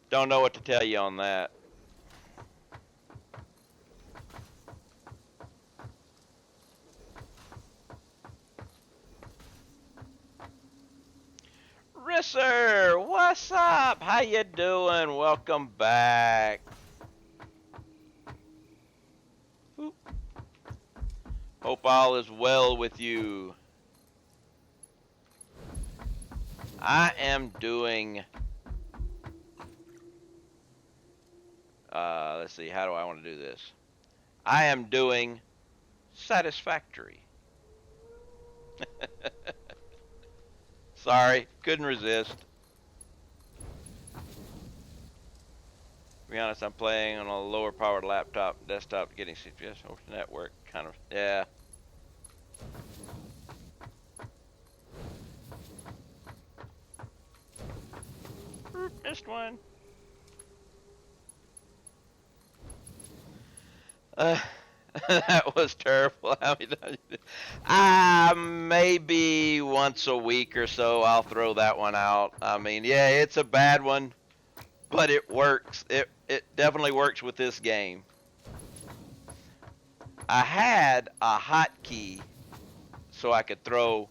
Don't know what to tell you on that. Risser, what's up? How you doing? Welcome back. Oop. Hope all is well with you. I am doing. Let's see. How do I want to do this? I am doing satisfactory. Sorry, couldn't resist. To be honest, I'm playing on a lower powered laptop, desktop, getting CPS over the network. Kind of, yeah. Missed one. Uh, that was terrible. How many times? Maybe once a week or so, I'll throw that one out. I mean, yeah, it's a bad one, but it works. It definitely works with this game. I had a hotkey so I could throw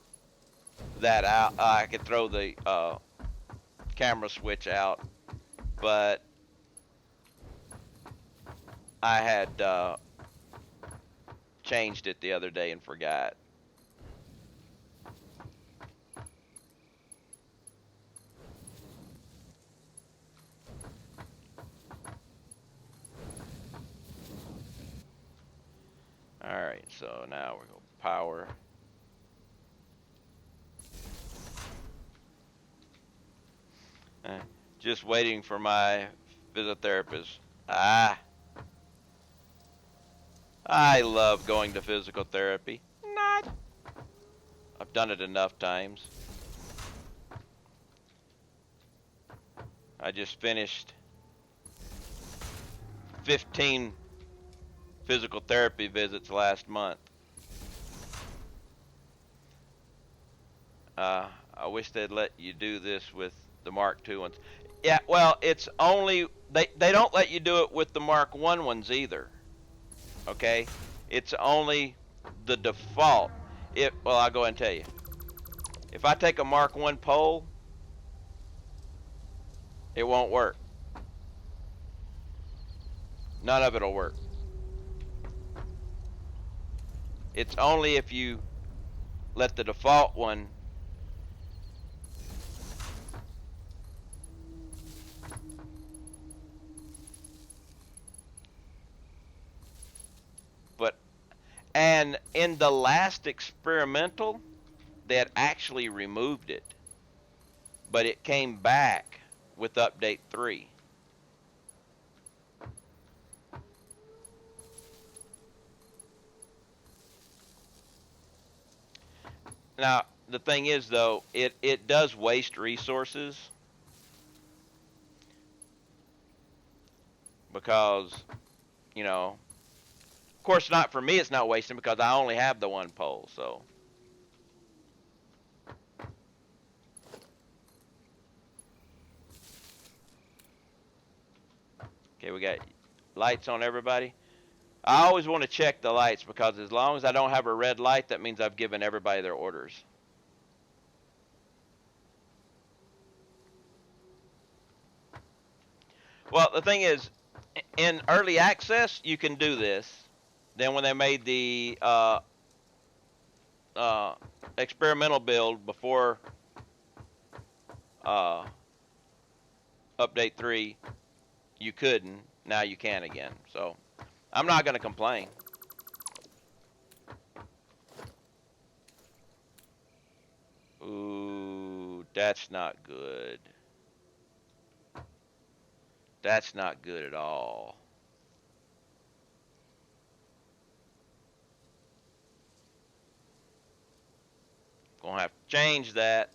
that out. I could throw the camera switch out, but I had changed it the other day and forgot. Alright, so now we go power. Just waiting for my physiotherapist. I love going to physical therapy. Not. I've done it enough times. I just finished 15 physical therapy visits last month. I wish they'd let you do this with the Mark II ones. Yeah, well, it's only they don't let you do it with the Mark I ones either. Okay, it's only the default. Well, I'll go ahead and tell you. If I take a Mark I poll, it won't work. None of it'll work. It's only if you let the default one but and in the last experimental they had actually removed it, but it came back with update 3. Now, the thing is, though, it does waste resources because, of course, not for me, it's not wasting because I only have the one pole, so. Okay, we got lights on everybody. I always want to check the lights because as long as I don't have a red light, that means I've given everybody their orders. Well, the thing is, in early access, you can do this. Then when they made the experimental build before uh, update 3, you couldn't. Now you can again. So I'm not going to complain. Ooh, that's not good. That's not good at all. Gonna have to change that.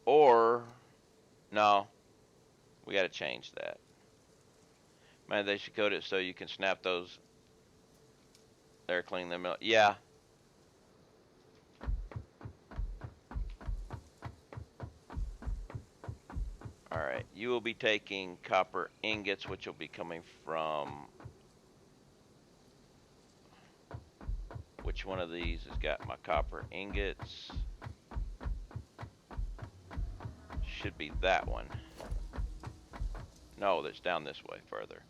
Or, no, we got to change that. Man, they should code it so you can snap those there, clean them up. Yeah. Alright, you will be taking copper ingots, which will be coming from... Which one of these has got my copper ingots? Should be that one. No, that's down this way further.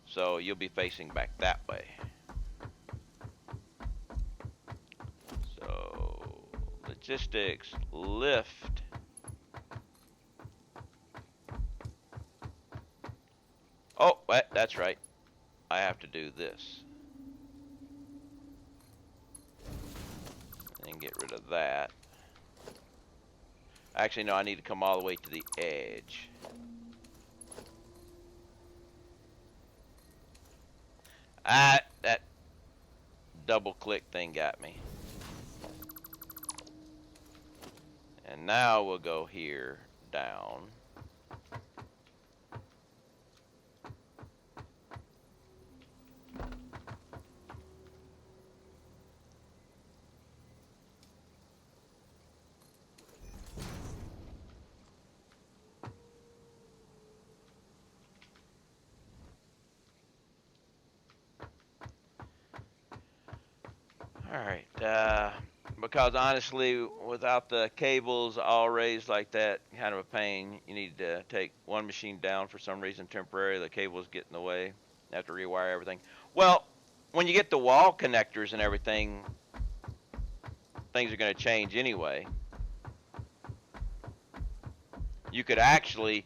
So you'll be facing back that way. So, logistics, lift. Oh, that's right. I have to do this. And get rid of that. Actually, no, I need to come all the way to the edge. That double click thing got me. And now we'll go here, down. Alright, because honestly, without the cables all raised like that, kind of a pain. You need to take one machine down for some reason temporarily. The cables get in the way. You have to rewire everything. Well, when you get the wall connectors and everything, things are going to change anyway. You could actually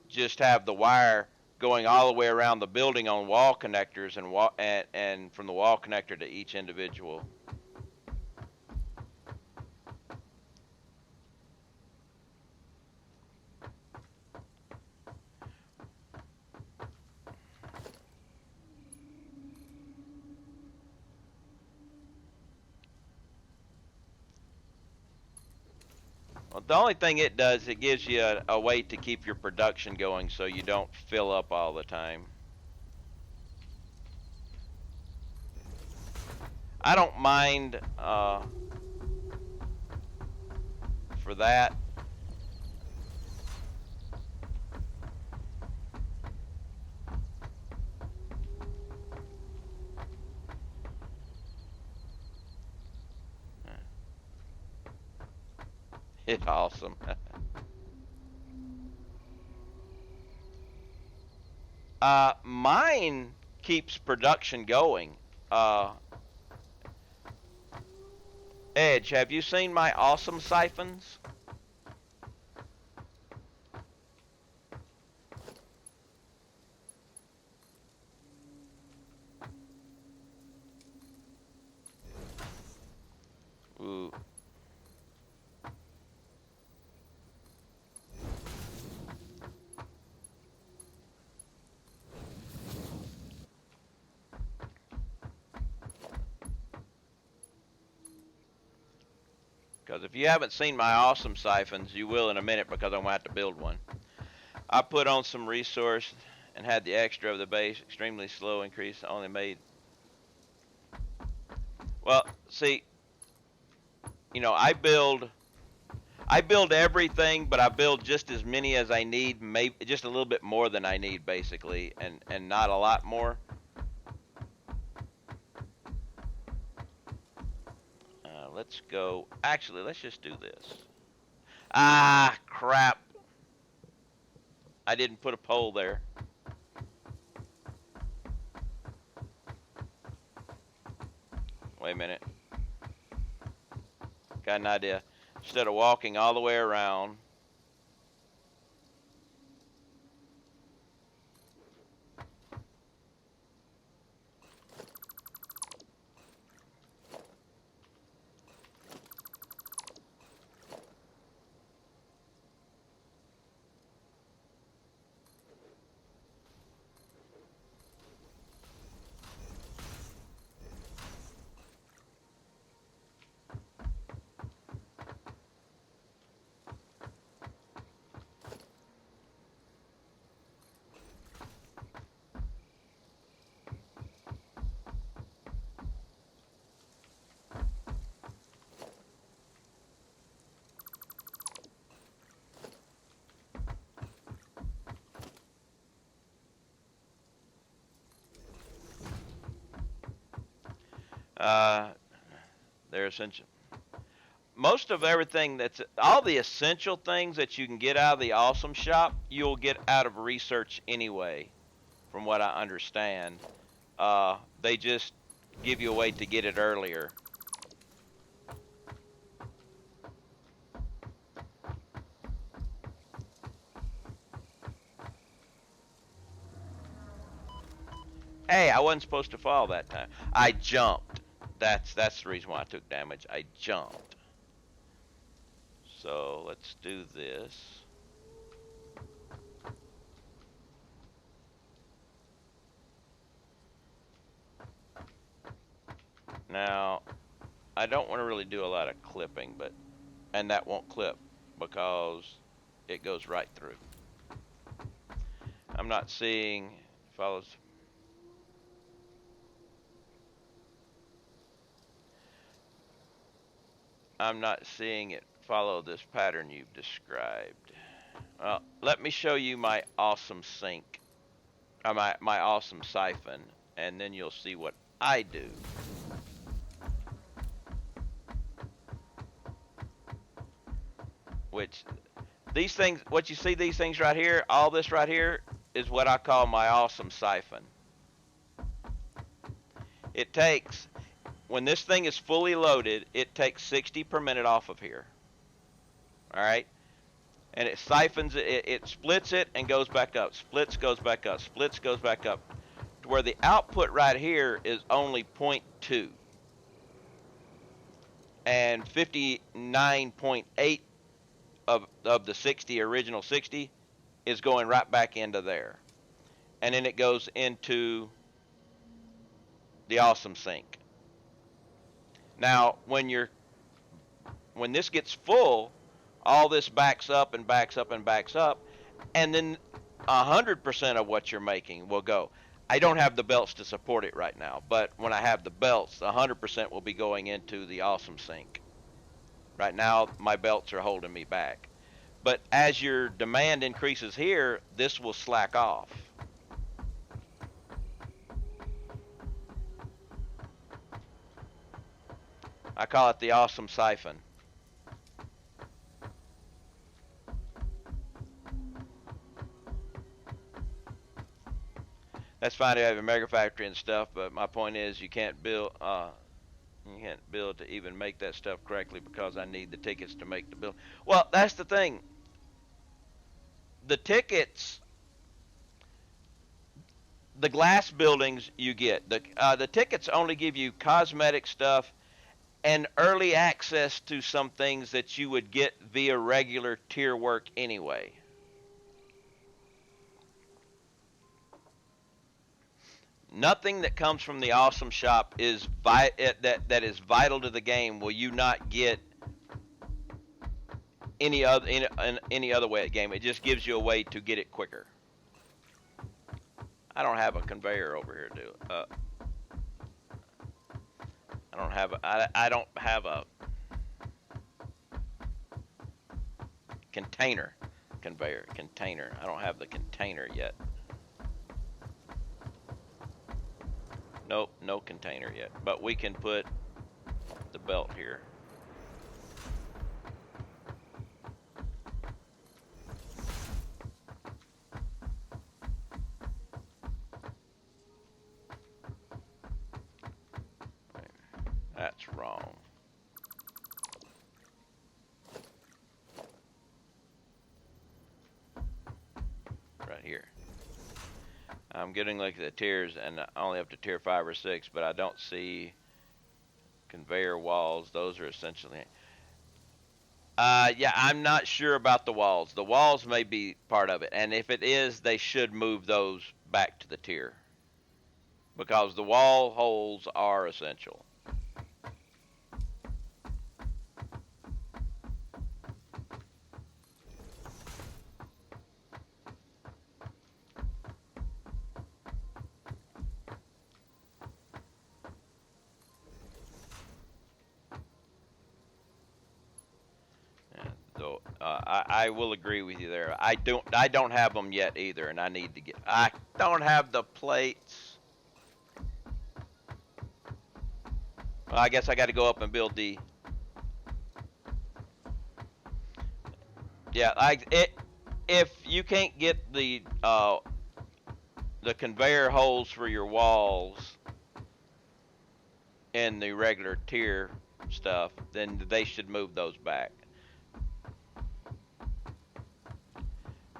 just have the wire going all the way around the building on wall connectors and from the wall connector to each individual. Well, the only thing it does, it gives you a way to keep your production going so you don't fill up all the time. I don't mind for that. It's awesome. Mine keeps production going. Edge, have you seen my awesome siphons? Ooh. Because if you haven't seen my awesome siphons, you will in a minute because I'm going to have to build one. I put on some resource and had the extra of the base, extremely slow increase, only made... Well, see, you know, I build everything, but I build just as many as I need, maybe just a little bit more than I need, basically, and not a lot more. Let's go. Actually, let's just do this. Ah, crap. I didn't put a pole there. Wait a minute. Got an idea. Instead of walking all the way around, Uh, they're essential. Most of everything that's all the essential things that you can get out of the Awesome Shop, you'll get out of research anyway, from what I understand. They just give you a way to get it earlier. Hey, I wasn't supposed to fall that time. I jumped. That's the reason why I took damage. I jumped. So let's do this. Now, I don't want to really do a lot of clipping, and that won't clip because it goes right through. I'm not seeing follows. I'm not seeing it follow this pattern you've described. Well, let me show you my awesome sink, my awesome siphon, and then you'll see what I do. Which, these things, what you see, these things right here, all this right here, is what I call my awesome siphon. It takes, when this thing is fully loaded, it takes 60 per minute off of here. Alright? And it siphons it, it splits it and goes back up. Splits, goes back up. Splits, goes back up. To where the output right here is only 0.2. And 59.8 of the 60, original 60, is going right back into there. And then it goes into the awesome sink. Now, when this gets full, all this backs up and backs up and backs up, and then 100% of what you're making will go. I don't have the belts to support it right now, but when I have the belts, 100% will be going into the awesome sink. Right now, my belts are holding me back. But as your demand increases here, this will slack off. I call it the awesome siphon. That's fine to have a mega factory and stuff, but my point is you can't build to even make that stuff correctly because I need the tickets to make the build. Well, that's the thing. The tickets, the glass buildings you get, the tickets only give you cosmetic stuff and early access to some things that you would get via regular tier work anyway. Nothing that comes from the awesome shop is that is vital to the game. Will you not get any other way at game? It just gives you a way to get it quicker. I don't have a conveyor over here, do I don't have a container conveyor container. I don't have the container yet. Nope, no container yet. But we can put the belt here. That's wrong. Right here. I'm getting like the tiers and only up to tier 5 or 6, but I don't see conveyor walls. Those are essentially yeah, I'm not sure about the walls. The walls may be part of it, and if it is, they should move those back to the tier because the wall holes are essential. So I will agree with you there. I don't have them yet either, and I need to get. I don't have the plates. Well, I guess I got to go up and build the. Yeah, like it. If you can't get the conveyor holes for your walls in the regular tier stuff, then they should move those back.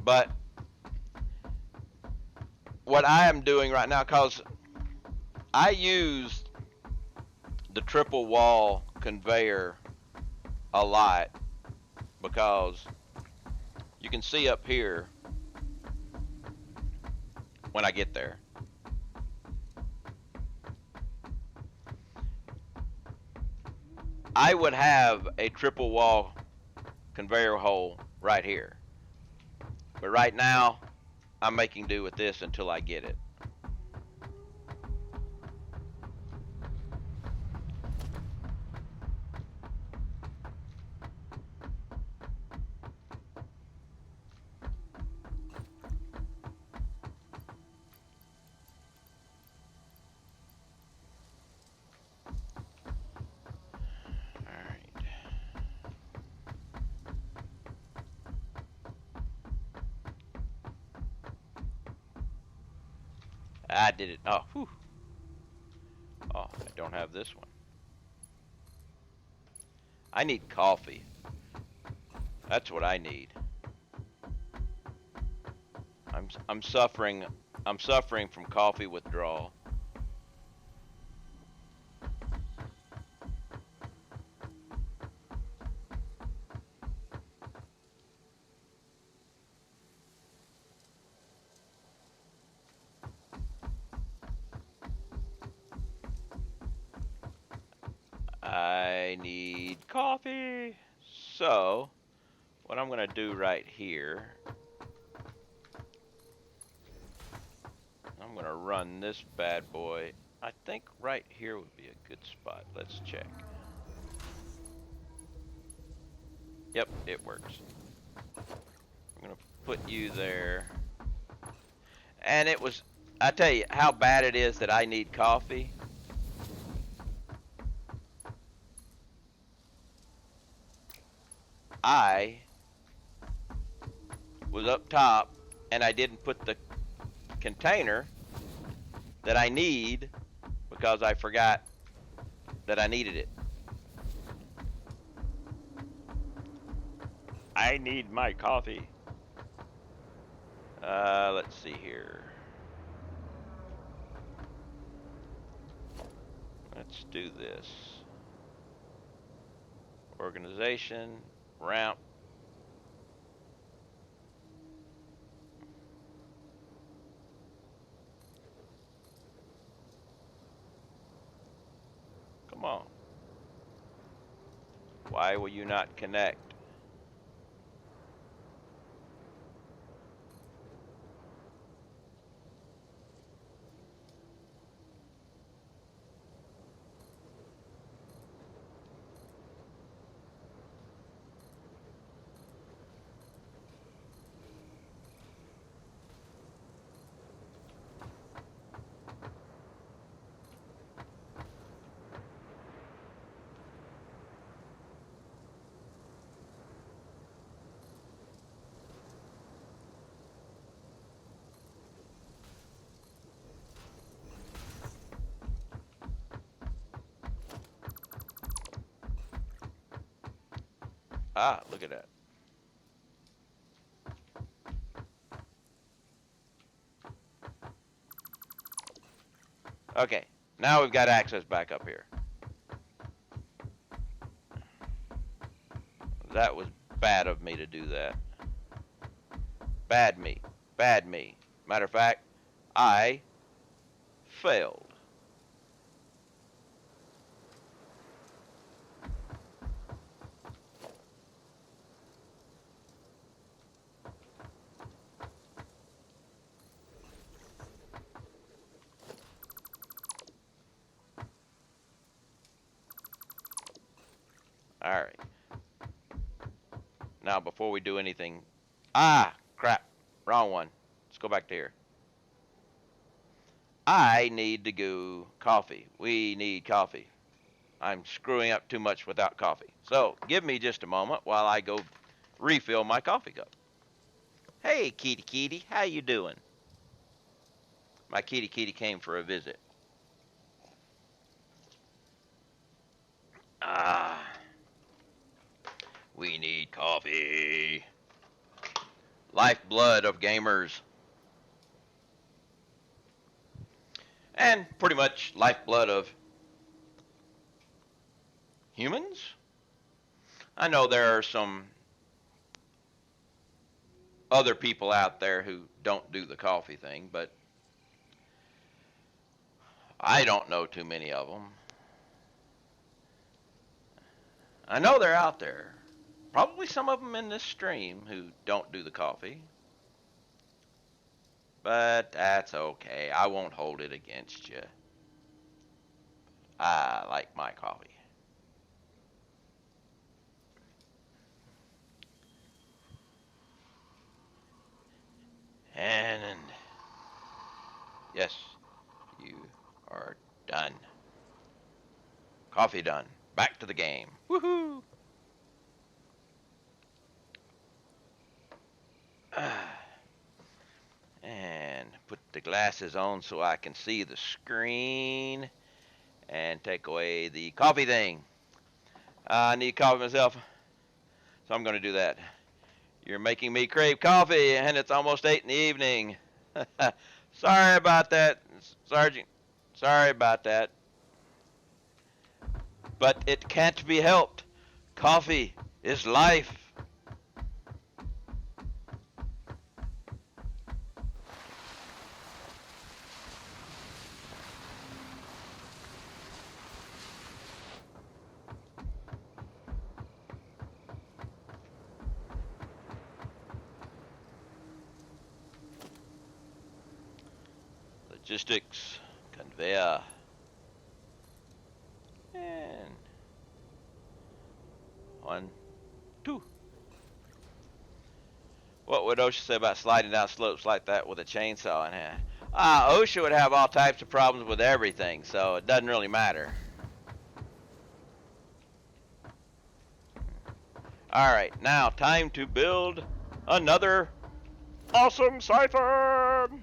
But what I am doing right now, cause I used the triple wall conveyor a lot, because you can see up here when I get there. I would have a triple wall conveyor hole right here. But right now, I'm making do with this until I get it. Alright. I did it. Oh, whew. Oh, I don't have this one. I need coffee. That's what I need. I'm suffering. I'm suffering from coffee withdrawal. I need coffee. So, what I'm gonna do right here, I'm gonna run this bad boy. I think right here would be a good spot. Let's check. Yep, it works. I'm gonna put you there. And it was, I tell you how bad it is that I need coffee. I was up top and I didn't put the container that I need because I forgot that I needed it. I need my coffee. Let's see here. Let's do this. Organization, ramp. Come on. Why will you not connect? Ah, look at that. Okay, now we've got access back up here. That was bad of me to do that. Bad me. Bad me. Matter of fact, I failed. Alright. Now, before we do anything... Ah! Crap. Wrong one. Let's go back to here. I need to go coffee. We need coffee. I'm screwing up too much without coffee. So give me just a moment while I go refill my coffee cup. Hey, kitty kitty, how you doing? My kitty kitty came for a visit. Ah, we need coffee. Lifeblood of gamers. And pretty much lifeblood of humans. I know there are some other people out there who don't do the coffee thing, but I don't know too many of them. I know they're out there. Probably some of them in this stream who don't do the coffee. But that's okay. I won't hold it against you. I like my coffee. And yes, you are done. Coffee done. Back to the game. Woohoo! And put the glasses on so I can see the screen and take away the coffee thing. I need coffee myself, so I'm going to do that. You're making me crave coffee, and it's almost 8 in the evening. Sorry about that, Sergeant. Sorry about that. But it can't be helped. Coffee is life. Logistics, conveyor, and 1, 2. What would OSHA say about sliding down slopes like that with a chainsaw in hand? OSHA would have all types of problems with everything, so it doesn't really matter. Alright, now time to build another awesome siphon!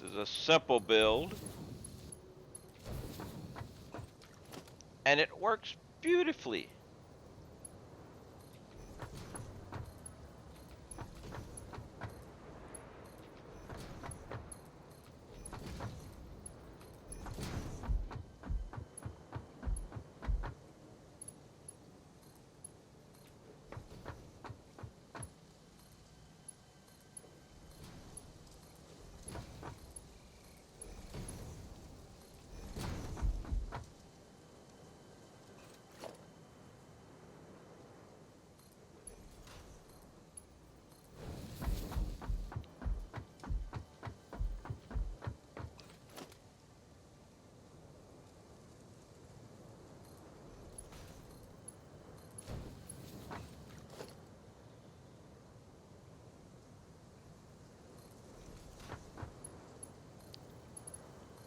This is a simple build, and it works beautifully.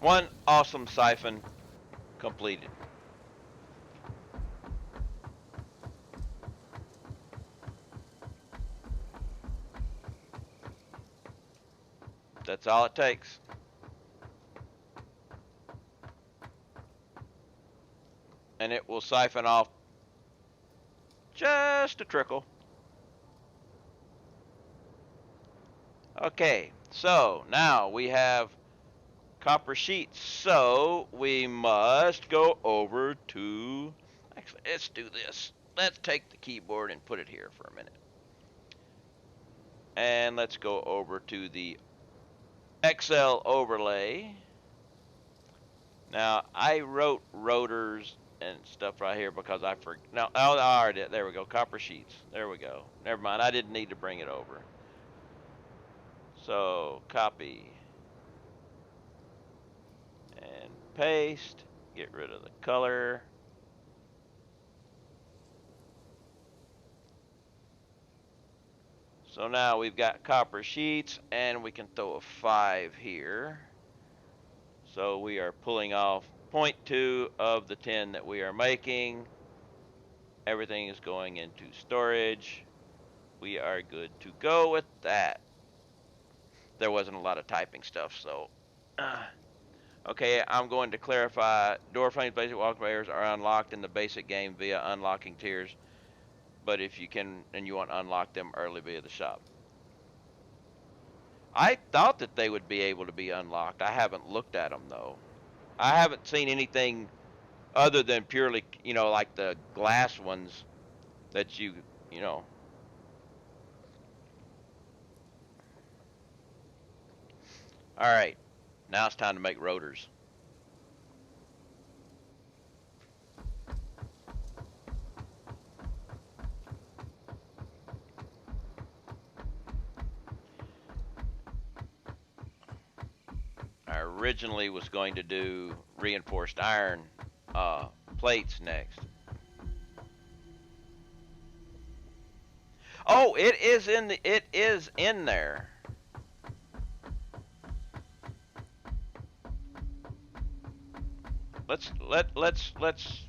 One awesome siphon completed. That's all it takes. And it will siphon off just a trickle. Okay, so now we have copper sheets. So we must go over to, actually, let's do this. Let's take the keyboard and put it here for a minute. And let's go over to the Excel overlay. Now, I wrote rotors and stuff right here because I forgot. No, oh, I already did. There we go. Copper sheets. There we go. Never mind. I didn't need to bring it over. So, copy and paste. Get rid of the color. So now we've got copper sheets, and we can throw a 5 here. So we are pulling off 0.2 of the 10 that we are making. Everything is going into storage. We are good to go with that. There wasn't a lot of typing stuff, so. Okay, I'm going to clarify. Door frames, basic walk barriers are unlocked in the basic game via unlocking tiers. But if you can, and you want to unlock them early via the shop. I thought that they would be able to be unlocked. I haven't looked at them, though. I haven't seen anything other than purely, like the glass ones that you know. All right, now it's time to make rotors. I originally was going to do reinforced iron plates next. Oh, it is in there. Let's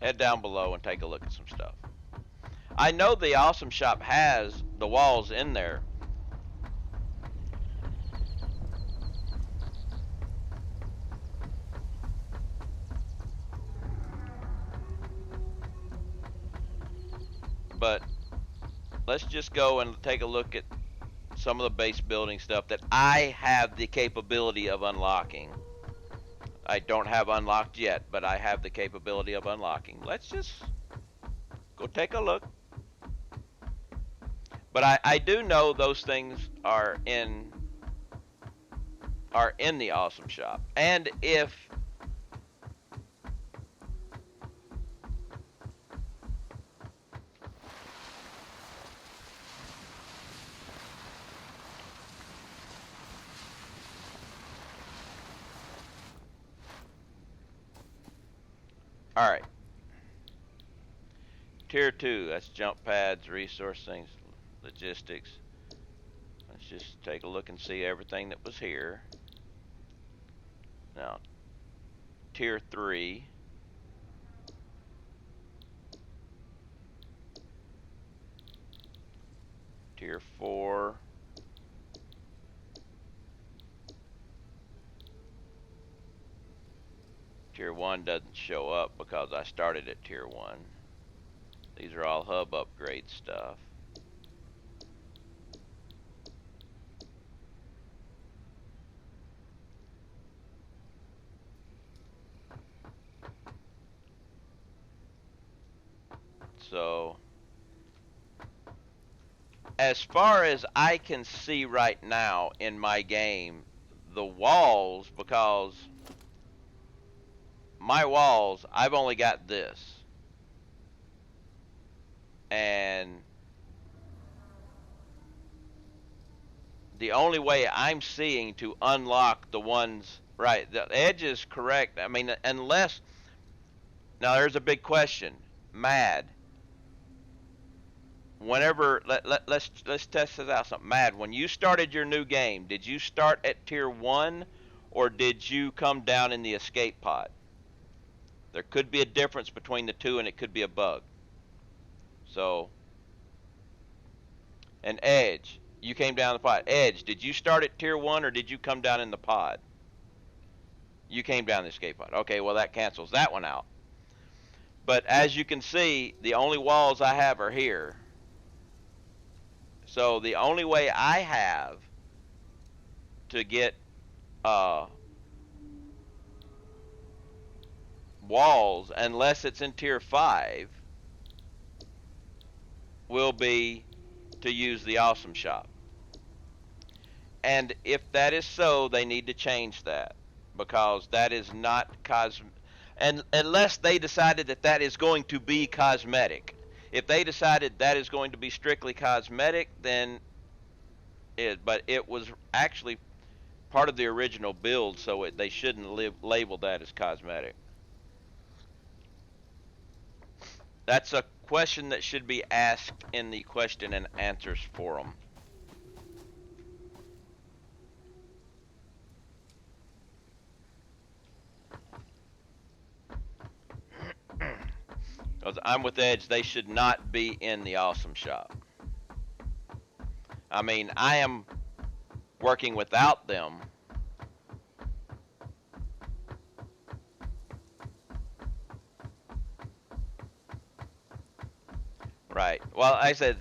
head down below and take a look at some stuff. I know the Awesome Shop has the walls in there. But let's just go and take a look at some of the base building stuff that I have the capability of unlocking. I don't have unlocked yet, but I have the capability of unlocking. Let's just go take a look. But I do know those things are in the Awesome Shop. And if all right. Tier 2, that's jump pads, resource things, logistics. Let's just take a look and see everything that was here. Now, Tier 3. Tier 4. Tier 1 doesn't show up because I started at Tier 1. These are all hub upgrade stuff. So, as far as I can see right now in my game, the walls, because my walls, I've only got this. And the only way I'm seeing to unlock the ones, right, the edge is correct. I mean, unless, now there's a big question. Mad. Whenever, let's test this out something. Mad, when you started your new game, did you start at Tier 1 or did you come down in the escape pod? There could be a difference between the two and it could be a bug. So, and Edge, you came down the pod. Edge, did you start at Tier 1 or did you come down in the pod? You came down the escape pod. Okay, well that cancels that one out. But as you can see, the only walls I have are here. So the only way I have to get walls, unless it's in tier 5, will be to use the Awesome Shop. And if that is so, they need to change that, because that is not and unless they decided that that is going to be cosmetic. If they decided that is going to be strictly cosmetic, then but it was actually part of the original build, so they shouldn't label that as cosmetic. That's a question that should be asked in the question and answers forum. Because I'm with Edge, they should not be in the Awesome Shop. I mean, I am working without them. Right. Well, I said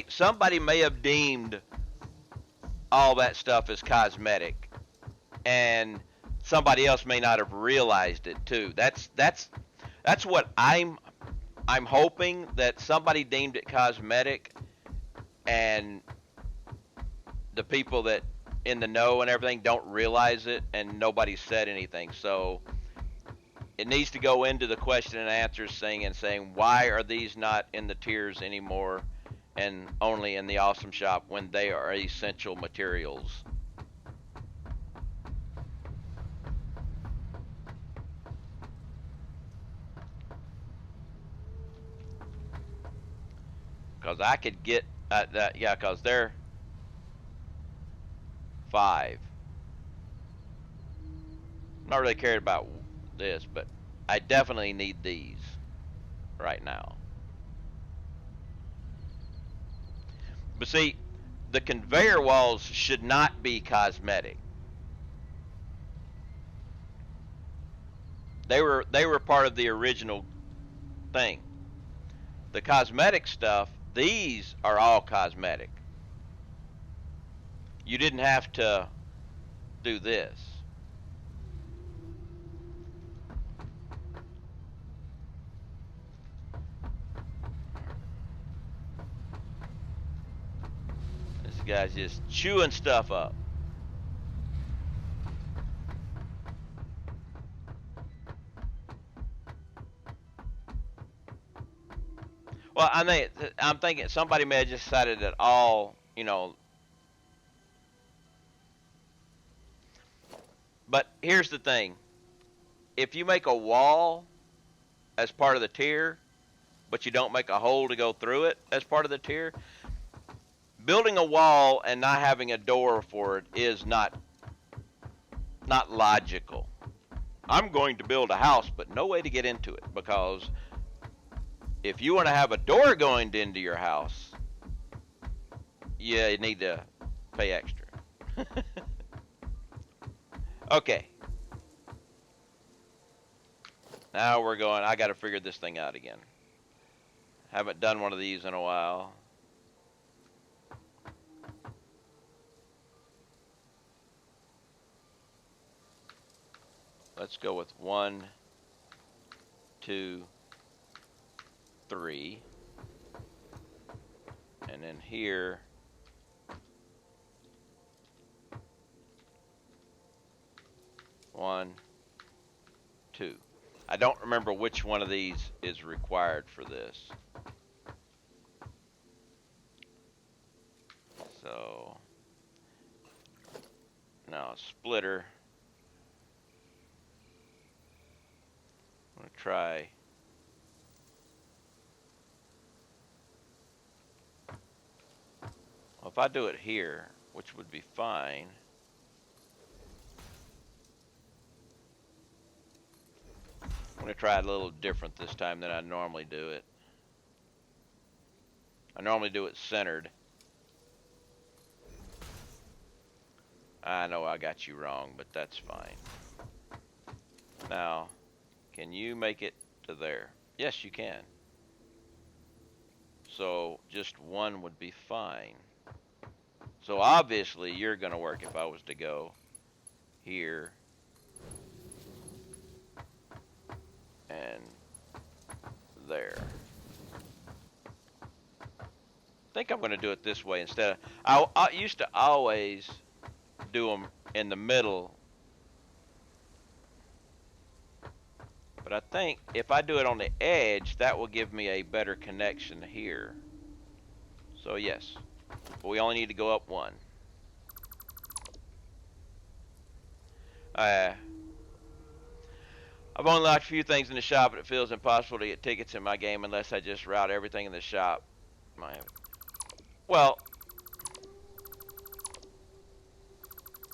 somebody may have deemed all that stuff as cosmetic, and somebody else may not have realized it too. That's what I'm hoping, that somebody deemed it cosmetic, and the people that in the know and everything don't realize it, and nobody said anything. So it needs to go into the question and answers thing and saying, why are these not in the tiers anymore and only in the Awesome Shop when they are essential materials? Because I could get that, yeah, because they're 5. I'm not really cared about this, but I definitely need these right now. But see, the conveyor walls should not be cosmetic. They were part of the original thing. The cosmetic stuff, these are all cosmetic. You didn't have to do this. This guy's just chewing stuff up. Well, I'm thinking somebody may have just decided that all, but here's the thing. If you make a wall as part of the tier, but you don't make a hole to go through it as part of the tier, building a wall and not having a door for it is not logical. I'm going to build a house, but no way to get into it, because if you want to have a door going into your house, you need to pay extra. Okay. Now we're going. I got to figure this thing out again. Haven't done one of these in a while. Let's go with 1, 2, 3. And then here, one, 2. I don't remember which one of these is required for this. So, now a splitter. I'm going to try. Well, if I do it here, which would be fine. I'm going to try it a little different this time than I normally do it. I normally do it centered. I know I got you wrong, but that's fine. Now, can you make it to there? Yes, you can. So just 1 would be fine. So obviously you're going to work if I was to go here and there. I think I'm going to do it this way instead of, I used to always do them in the middle, but I think if I do it on the edge, that will give me a better connection here. So yes, but we only need to go up one. I've only locked a few things in the shop, but it feels impossible to get tickets in my game unless I just route everything in the shop. Well,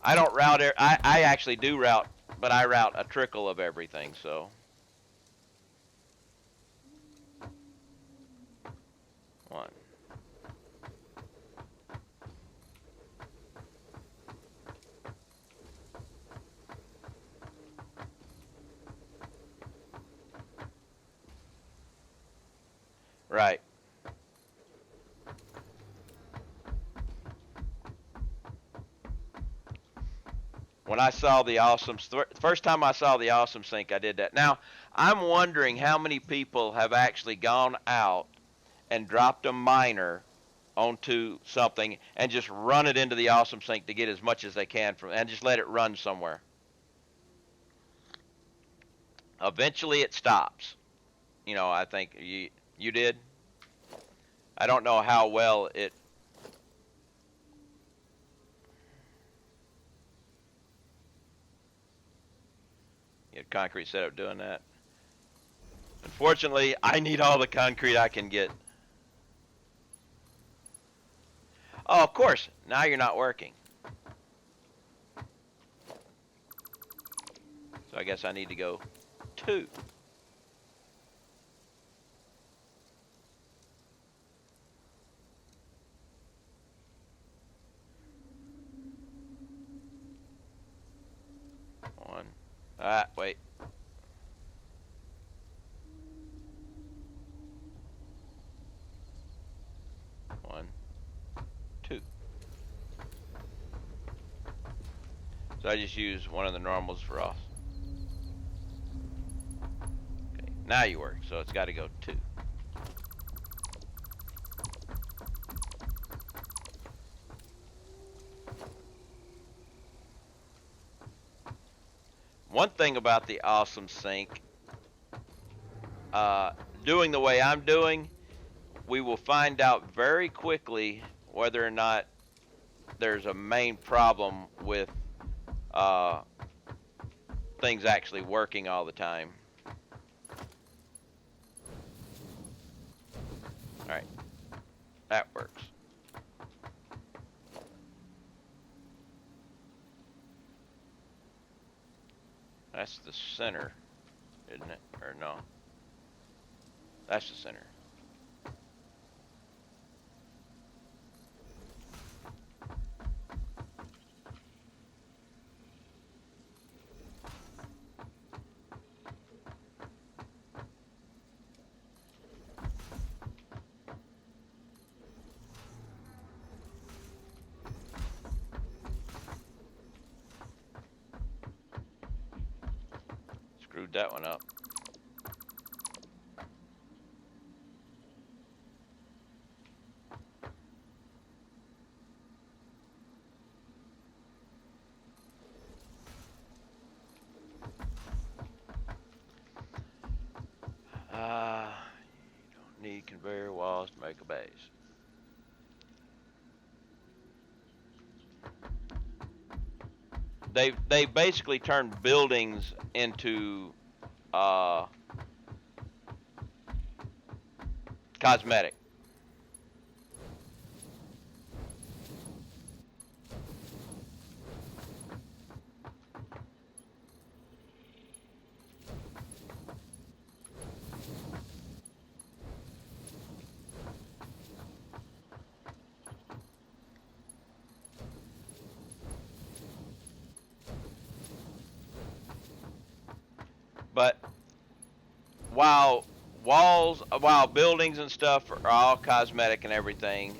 I don't route it. I actually do route, but I route a trickle of everything, so. One. Right. When I saw the awesome, first time I saw the awesome sink, I did that. Now, I'm wondering how many people have actually gone out and dropped a miner onto something and just run it into the awesome sink to get as much as they can from, and just let it run somewhere. Eventually it stops. You know, I think you did. I don't know how well it. You had concrete set up doing that. Unfortunately, I need all the concrete I can get. Oh, of course. Now you're not working. So I guess I need to go 2. One. Wait. One, 2. So I just use one of the normals for off. Okay, now you work, so it's got to go 2. One thing about the awesome sink, doing the way I'm doing, we will find out very quickly whether or not there's a main problem with things actually working all the time. Alright, that works. That's the center, isn't it? Or no? That's the center. Screwed that one up. You don't need conveyor walls to make a base. They basically turned buildings into cosmetic. But while while buildings and stuff are all cosmetic and everything,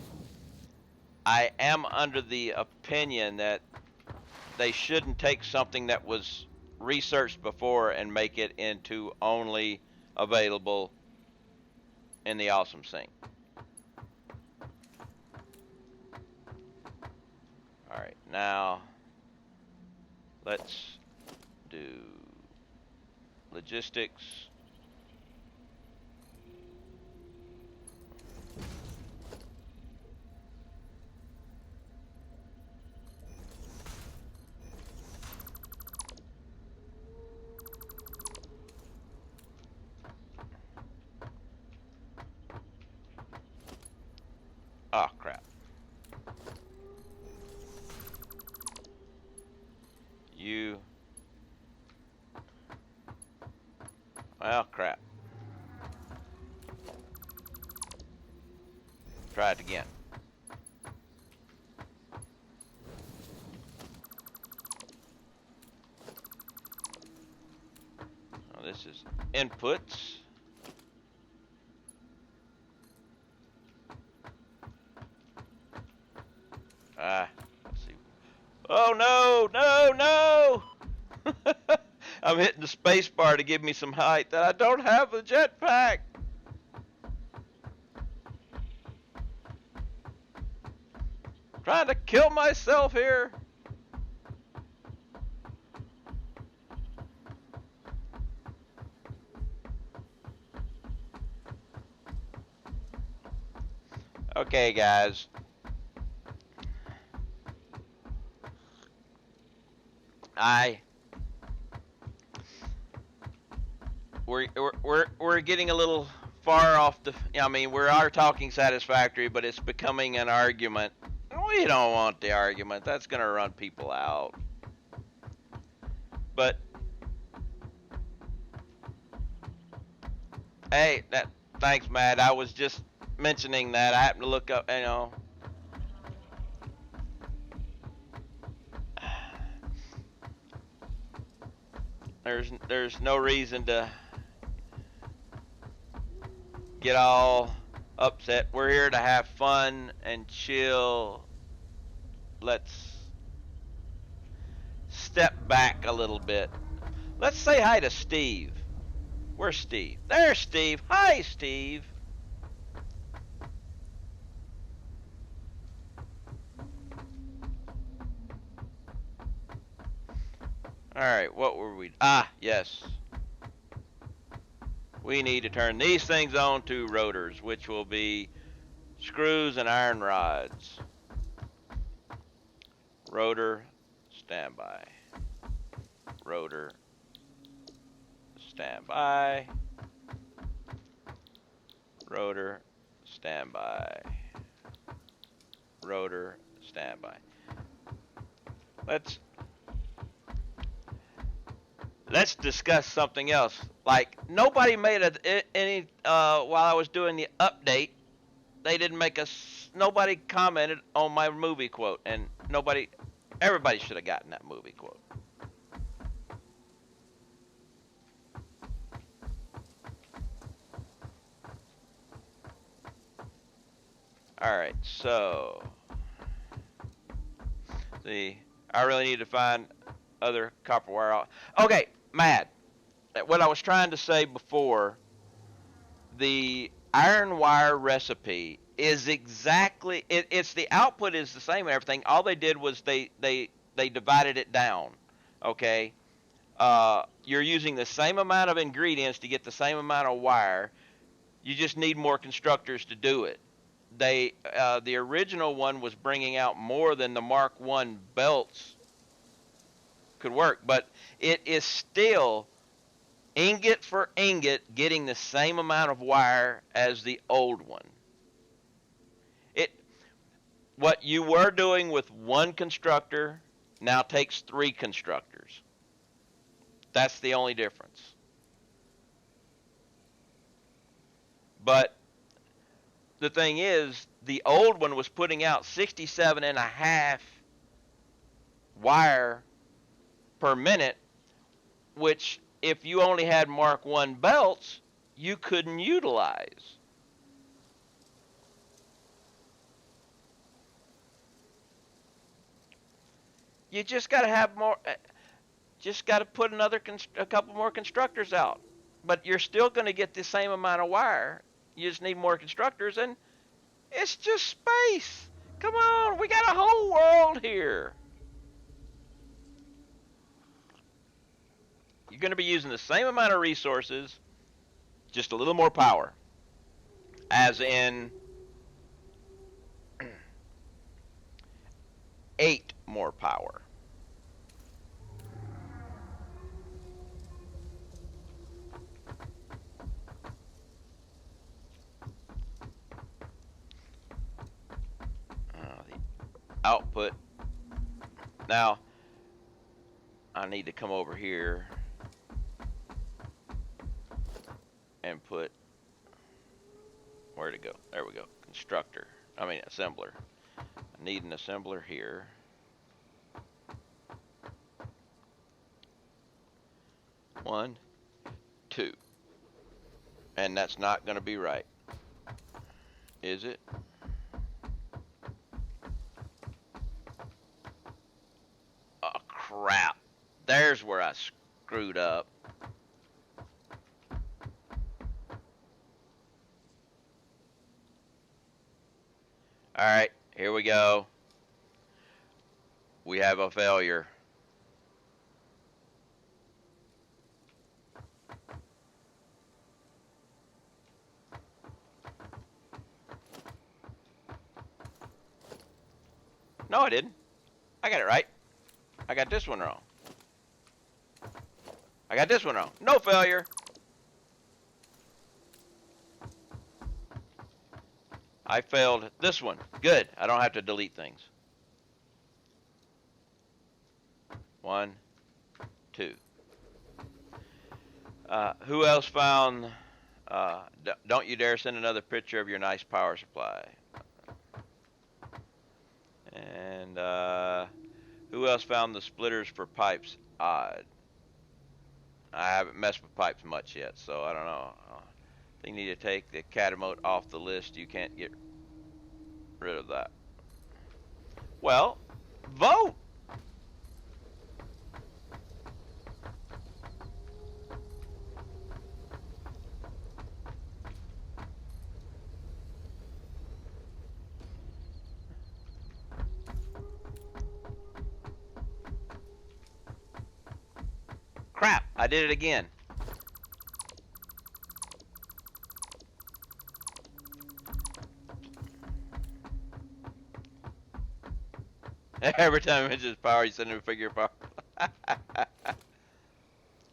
I am under the opinion that they shouldn't take something that was researched before and make it into only available in the Awesome Sync. All right, now let's do logistics. Oh, crap. Well, crap. Try it again. Oh, this is inputs. Let's see. Oh, no, no, no! I'm hitting the space bar to give me some height that I don't have a jetpack. Trying to kill myself here. Okay, guys. We're getting a little far off the. I mean, we are talking satisfactory, but it's becoming an argument. We don't want the argument. That's gonna run people out. But hey, thanks, Matt. I was just mentioning that. I happened to look up. There's no reason to get all upset. We're here to have fun and chill. Let's step back a little bit. Let's say hi to Steve. Where's Steve? There's Steve. Hi, Steve. Alright, what were we? Yes. We need to turn these things on to rotors, which will be screws and iron rods. Rotor, standby. Rotor, standby. Rotor, standby. Rotor, standby. Let's discuss something else. Like, nobody made any while I was doing the update. They didn't make nobody commented on my movie quote, and everybody should have gotten that movie quote. Alright, so see, I really need to find other copper wire. Okay, Matt, what I was trying to say before, the iron wire recipe is exactly, it's the output is the same and everything. All they did was they divided it down, okay? You're using the same amount of ingredients to get the same amount of wire. You just need more constructors to do it. The original one was bringing out more than the Mark I belts could work, but it is still ingot for ingot getting the same amount of wire as the old one. What you were doing with one constructor now takes 3 constructors. That's the only difference. But the thing is, the old one was putting out 67.5 wire per minute, which if you only had Mark I belts, you couldn't utilize. You just got to have more. Just got to put a couple more constructors out. But you're still going to get the same amount of wire. You just need more constructors, and it's just space. Come on, we got a whole world here. You're going to be using the same amount of resources, just a little more power. As in 8 more power. The output. Now, I need to come over here and put, where'd it go? There we go. Constructor. I mean, assembler. I need an assembler here. One, two. And that's not going to be right. Is it? Oh, crap. There's where I screwed up. All right, here we go. We have a failure. No, I didn't. I got it right. I got this one wrong. I got this one wrong. No failure. I failed this one. Good. I don't have to delete things. 1, 2. Who else found... don't you dare send another picture of your nice power supply. And who else found the splitters for pipes odd? I haven't messed with pipes much yet, so I don't know. I think you need to take the Catamote off the list. You can't get rid of that. Well, vote! Crap, I did it again. Every time it mentions power, you send him a figure of power.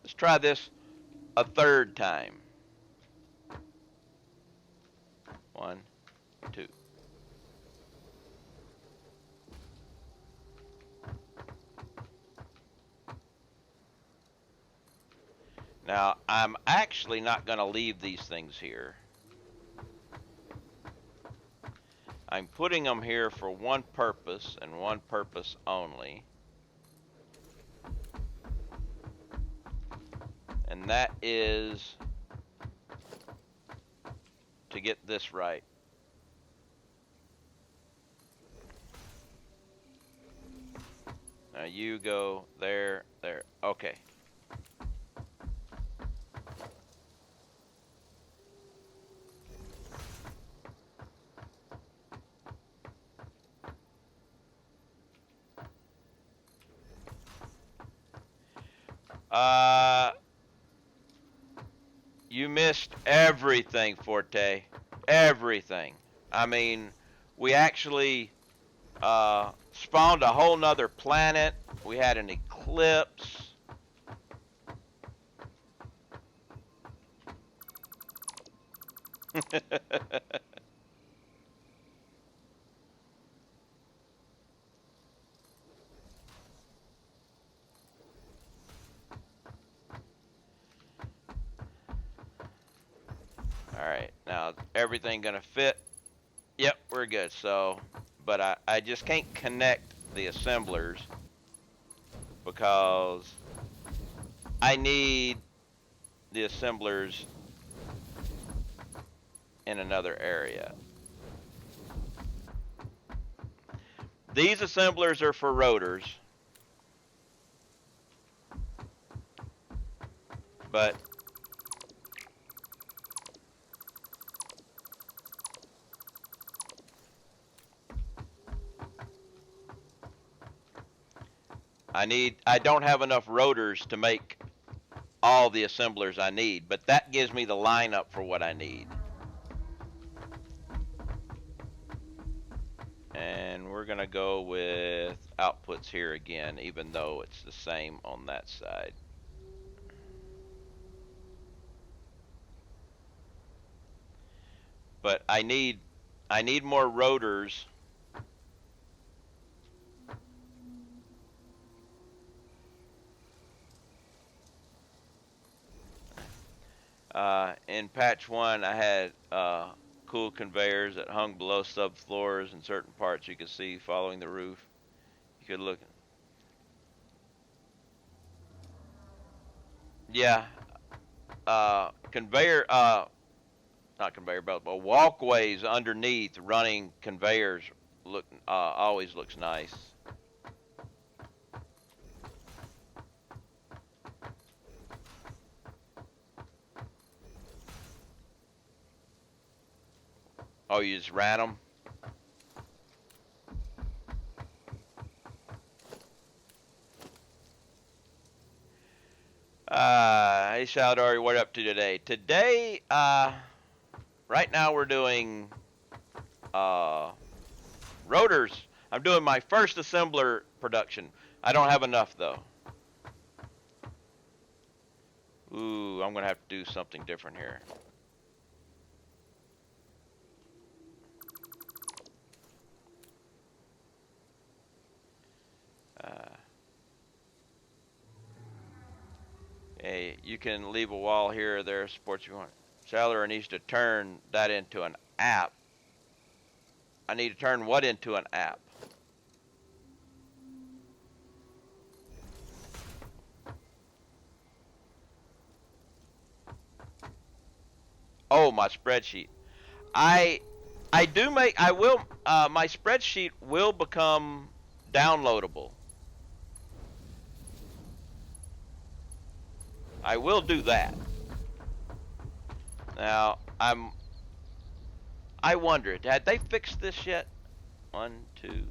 Let's try this a third time. 1, 2. Now, I'm actually not going to leave these things here. I'm putting them here for one purpose and one purpose only. And that is to get this right. Now you go there, there. Okay. You missed everything, Forte. Everything. I mean, we actually spawned a whole nother planet. We had an eclipse. Alright, now everything gonna fit? Yep, we're good. So, but I just can't connect the assemblers because I need the assemblers in another area. These assemblers are for rotors. But I don't have enough rotors to make all the assemblers I need, but that gives me the lineup for what I need. And we're gonna go with outputs here again, even though it's the same on that side. But I need more rotors. In patch 1, I had cool conveyors that hung below subfloors in certain parts you could see following the roof. You could look. Yeah, conveyor, not conveyor belt, but walkways underneath running conveyors look always looks nice. Oh, you just ran them? Hey Saldari, what up to today? Today, right now we're doing rotors. I'm doing my first assembler production. I don't have enough though. Ooh, I'm gonna have to do something different here. Hey, you can leave a wall here or there, support you want. Seller needs to turn that into an app. I need to turn what into an app? Oh, my spreadsheet. I do make, I will, my spreadsheet will become downloadable. I will do that. Now, I wondered, had they fixed this yet? 1, 2,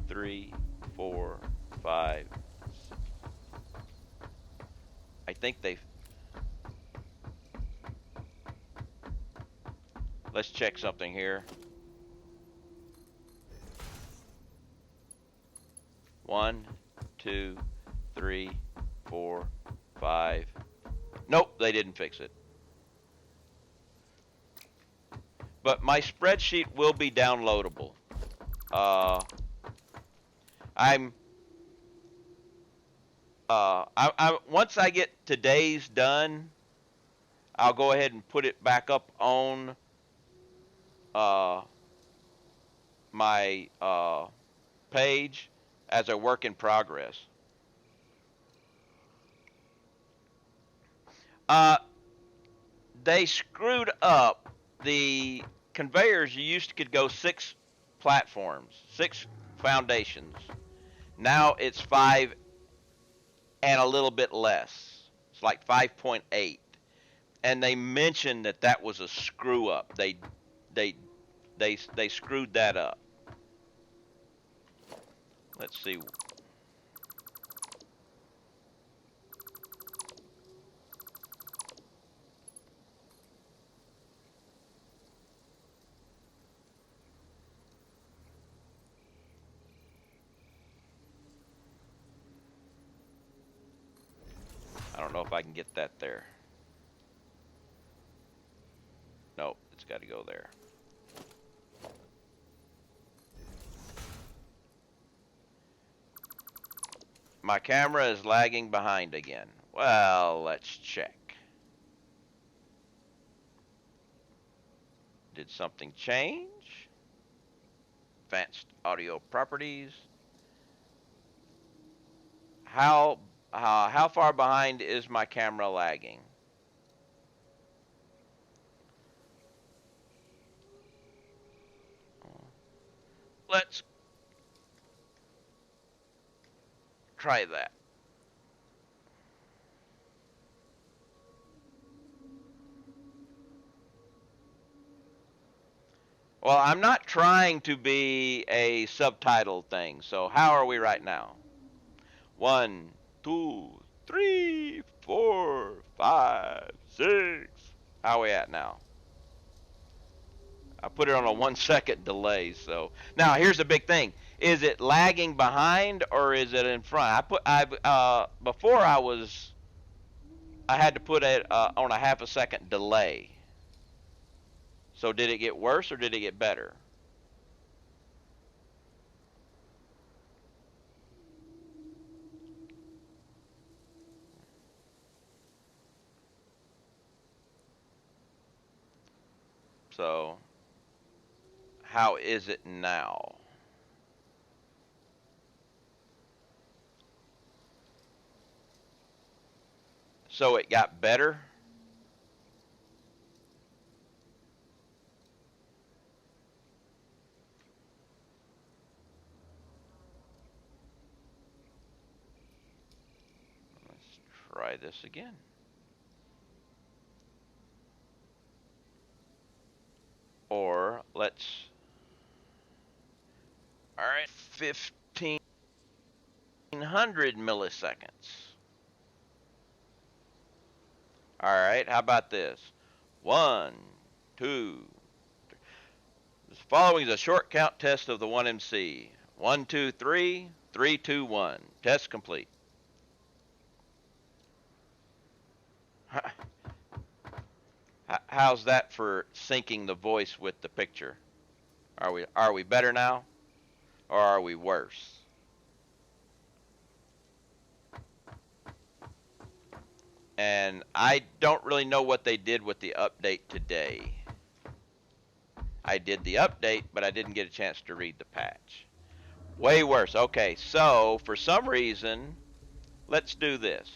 3, 4, 5. I think they've. Let's check something here. 1, 2, 3, 4, 5. Nope, they didn't fix it. But my spreadsheet will be downloadable. Once I get today's done, I'll go ahead and put it back up on my page as a work in progress. They screwed up the conveyors. You used to could go 6 platforms, 6 foundations. Now it's 5 and a little bit less. It's like 5.8. And they mentioned that that was a screw up. They screwed that up. Let's see. I don't know if I can get that there. No, it's got to go there. My camera is lagging behind again. Well, let's check. Did something change? Advanced audio properties. How far behind is my camera lagging? Let's try that. Well, I'm not trying to be a subtitle thing. So how are we right now? 1, 2, 3, 4, 5, 6. How are we at now? I put it on a 1 second delay. So now here's the big thing: is it lagging behind or is it in front? Before I had to put it on a half a second delay. So did it get worse or did it get better? So how is it now? So it got better? Let's try this again. Or let's, all right, 1500 milliseconds. All right, how about this? 1, 2. This following is a short count test of the 1MC. 1, 2, 3, 3, 2, 1. Test complete. How's that for syncing the voice with the picture? Are we better now or are we worse? And I don't really know what they did with the update today. I did the update, but I didn't get a chance to read the patch. Way worse. Okay, so for some reason, let's do this.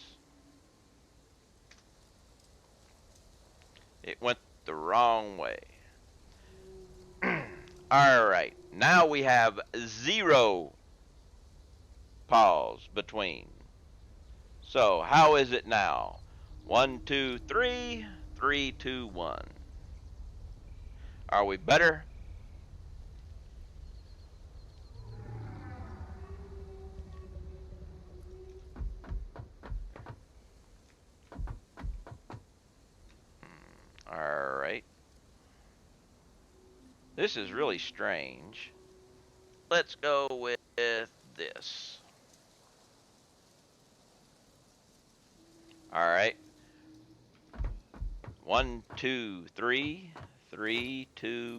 It went the wrong way. All right, now we have 0 pause between. So how is it now? 1, 2, 3, 3, 2, 1. Are we better? All right. This is really strange. Let's go with this. All right. 1, 2, 3, 3, 2,